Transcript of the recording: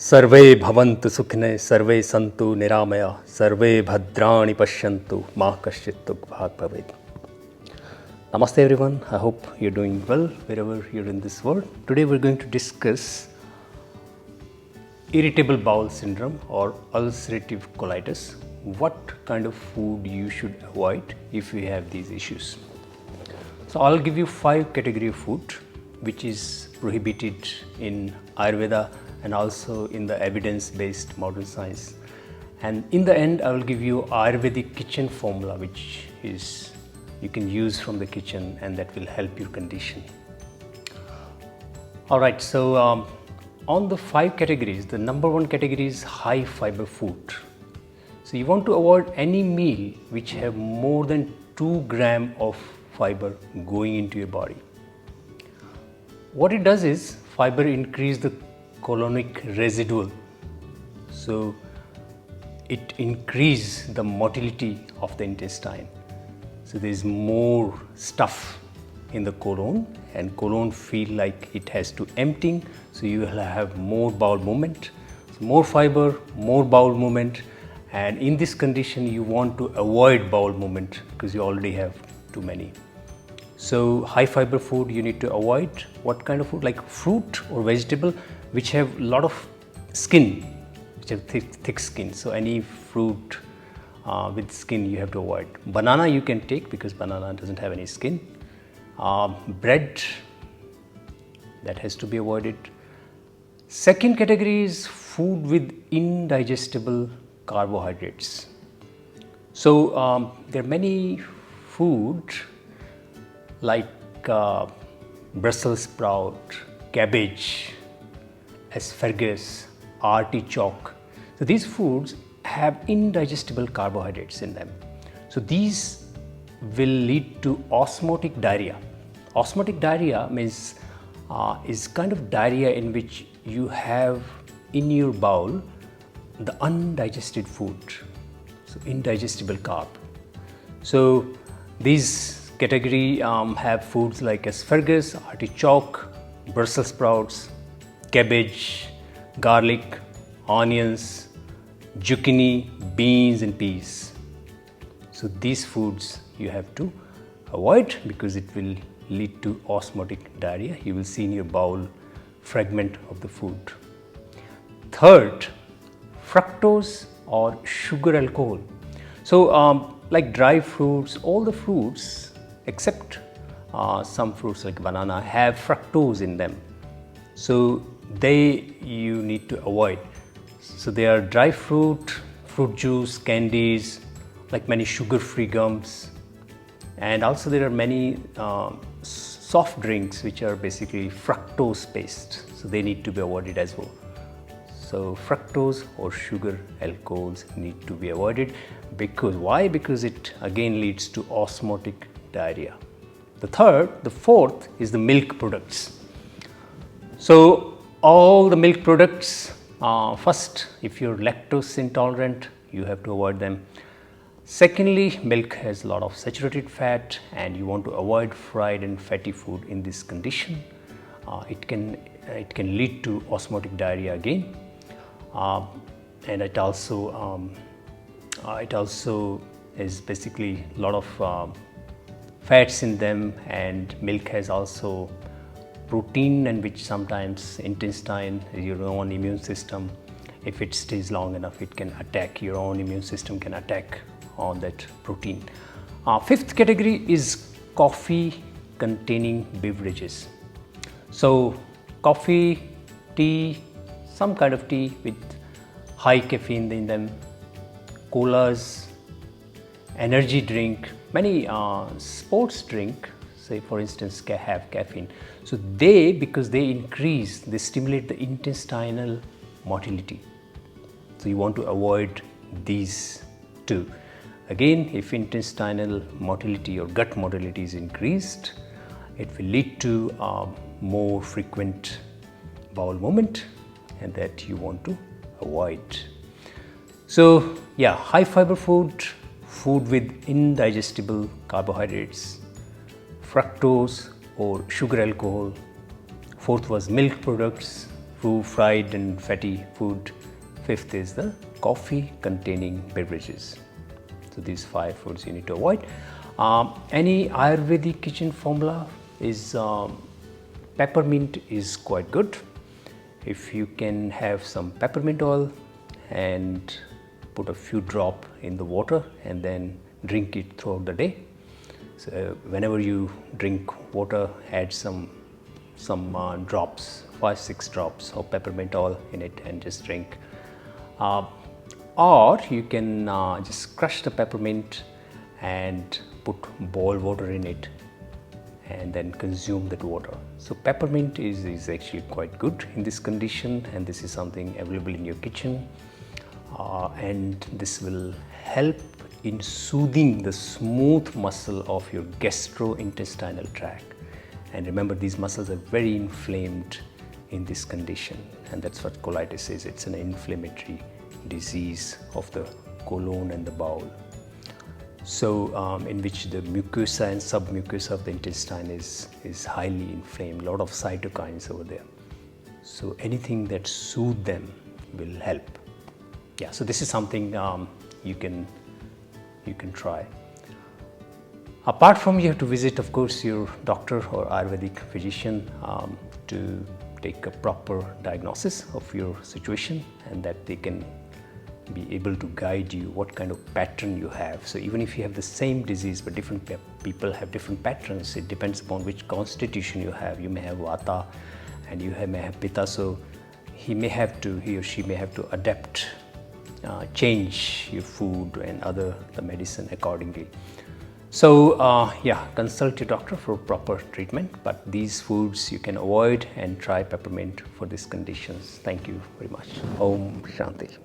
सर्वे भवन्तु सुखिनः सर्वे सन्तु निरामया सर्वे भद्राणि पश्यन्तु मा कश्चित् दुःखभाग् भवेत्. Namaste everyone, I hope you're doing well wherever you're in this world. Today we're going to discuss irritable bowel syndrome or ulcerative colitis. What kind of food you should avoid if you have these issues. So I'll give you 5 category of food which is prohibited in Ayurveda and also in the evidence-based modern science. And in the end, I will give you Ayurvedic kitchen formula which is you can use from the kitchen and that will help your condition. Alright, so on the 5 categories, the number 1 category is high fiber food. So you want to avoid any meal which have more than 2 gram of fiber going into your body. What it does is fiber increase the colonic residual, so it increase the motility of the intestine. So there is more stuff in the colon and colon feel like it has to emptying, so you will have more bowel movement. So more fiber, more bowel movement, and in this condition you want to avoid bowel movement because you already have too many. So high fiber food you need to avoid. What kind of food? Like fruit or vegetable which have a lot of skin, which have thick skin. So any fruit with skin you have to avoid. Banana you can take because banana doesn't have any skin. Bread, that has to be avoided. Second category is food with indigestible carbohydrates. So there are many food like Brussels sprout, cabbage, asparagus, artichoke. So these foods have indigestible carbohydrates in them. So these will lead to osmotic diarrhea. Osmotic diarrhea means is kind of diarrhea in which you have in your bowel the undigested food, so indigestible carb. So these category have foods like asparagus, artichoke, Brussels sprouts, cabbage, garlic, onions, zucchini, beans and peas. So these foods you have to avoid because it will lead to osmotic diarrhea. You will see in your bowel fragment of the food. Third, fructose or sugar alcohol. So like dry fruits, all the fruits except some fruits like banana have fructose in them. So they you need to avoid. So they are dry fruit, fruit juice, candies, like many sugar-free gums, and also there are many soft drinks which are basically fructose based. So they need to be avoided as well. So fructose or sugar alcohols need to be avoided because why? Because it again leads to osmotic diarrhea. The fourth is the milk products. So all the milk products, first if you're lactose intolerant you have to avoid them. Secondly, milk has a lot of saturated fat and you want to avoid fried and fatty food in this condition. It can lead to osmotic diarrhea again, and it also is basically a lot of fats in them, and milk has also protein and which sometimes intestine, your own immune system, if it stays long enough it can attack, your own immune system can attack on that protein. Fifth category is coffee containing beverages. So coffee, tea, some kind of tea with high caffeine in them, colas, energy drink, many sports drink, say for instance have caffeine. So because they stimulate the intestinal motility. So you want to avoid these two. Again, if intestinal motility or gut motility is increased, it will lead to more frequent bowel movement, and that you want to avoid. So yeah, high fiber food with indigestible carbohydrates, fructose or sugar alcohol. Fourth was milk products. fried and fatty food. Fifth is the coffee containing beverages. So these 5 foods you need to avoid. Any Ayurvedic kitchen formula is peppermint is quite good. If you can have some peppermint oil and put a few drops in the water and then drink it throughout the day. So whenever you drink water, add some drops, 5-6 drops of peppermint oil in it and just drink. Or you can just crush the peppermint and put boiled water in it and then consume that water. So peppermint is actually quite good in this condition, and this is something available in your kitchen, and this will help in soothing the smooth muscle of your gastrointestinal tract. And remember, these muscles are very inflamed in this condition, and that's what colitis is. It's an inflammatory disease of the colon and the bowel. So in which the mucosa and submucosa of the intestine is highly inflamed, a lot of cytokines over there. So anything that soothes them will help. Yeah, so this is something you can try. Apart from, you have to visit, of course, your doctor or Ayurvedic physician to take a proper diagnosis of your situation, and that they can be able to guide you what kind of pattern you have. So even if you have the same disease but different people have different patterns, it depends upon which constitution you have. You may have Vata and you may have Pitta, so he or she may have to adapt, change your food and the medicine accordingly. So yeah, consult your doctor for proper treatment, but these foods you can avoid and try peppermint for these conditions. Thank you very much. Om Shanti.